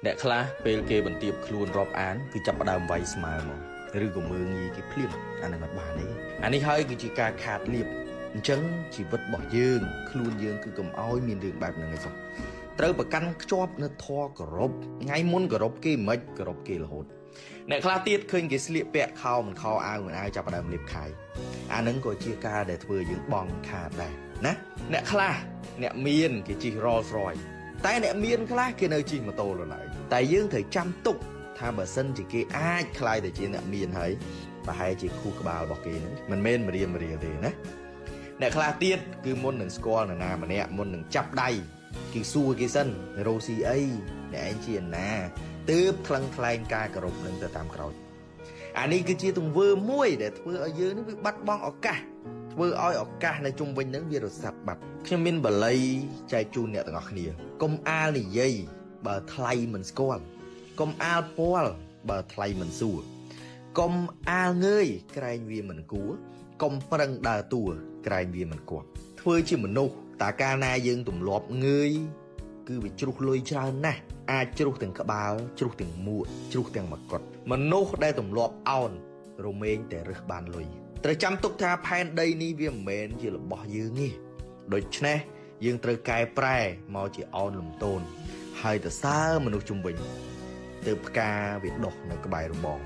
អ្នកខ្លះពេលគេបន្ទាបខ្លួនរាប់អានគឺចាប់ផ្ដើមវាយស្មើមកឬក៏មើងងាយគេភ្លាមអានឹងអត់បានទេអានេះហើយគឺជាការខាតលៀបអញ្ចឹងជីវិតរបស់យើងខ្លួនយើងគឺកុំឲ្យមានរឿងបែបហ្នឹងឯងសោះត្រូវប្រកាន់ខ្ជាប់នៅធម៌គោរពថ្ងៃមុនគោរពគេមិនគោរពគេរហូតអ្នកខ្លះទៀតឃើញគេស្លៀកពាក់ខោមិនខោអាវមិនអាវចាប់ផ្ដើមលៀបខាយអានឹងក៏ជាការដែលធ្វើយើងបងខាតដែរណាអ្នកខ្លះអ្នកមានគេជិះ Rolls Royce តែអ្នកមានខ្លះគេនៅជិះម៉ូតូឡើយតែយើងត្រូវចាំទុកថាបើសិនជាគេអាចខ្លាយទៅជាអ្នកមានហើយប្រហែលជាខួរក្បាលរបស់គេហ្នឹងមិនមែនមរៀលទេណាអ្នកខ្លះទៀតគឺមុននឹងស្គាល់នរណាម្នាក់មុននឹងចាប់ដៃគឺសួរគេសិនរោស៊ីអីអ្នកឯងជាណាទើបថ្លឹងថ្លែងការគោរពនឹងទៅតាមក្រោយអានេះគឺជាទង្វើមួយដែលធ្វើឲ្យយើងនឹងវាបាត់បង់ឱកាសធ្វើឲ្យឱកាសនៅជុំវិញនឹងវារសាត់បាត់ខ្ញុំមានបល័យចែកជូនអ្នកទាំងអស់គ្នាកុំអាលនិយាយបើថ្លៃមិនស្គាល់កុំអាលពាល់បើថ្លៃមិនសួរកុំអាលងើយក្រែងវាមិនគួរកុំប្រឹងដើរតួក្រែងវាមិនគប់ធ្វើជាមនុស្សតើកាលណាយើងទម្លាប់ងើយគឺវាជ្រុះលុយច្រើនណាស់អាចជ្រុះទាំងក្បាលជ្រុះទាំងមួកជ្រុះទាំងមកុដមនុស្សដែលទម្លាប់អោនរមែងតែរើសបានលុយត្រូវចាំទុកថាផែនដីនេះវាមិនមែនជារបស់យើងទេដូច្នេះយើងត្រូវកែប្រែមកជាអោនលំទោនហើយទៅសើមនុស្សជុំវិញទើបផ្កាវាដុះនៅក្បែររបង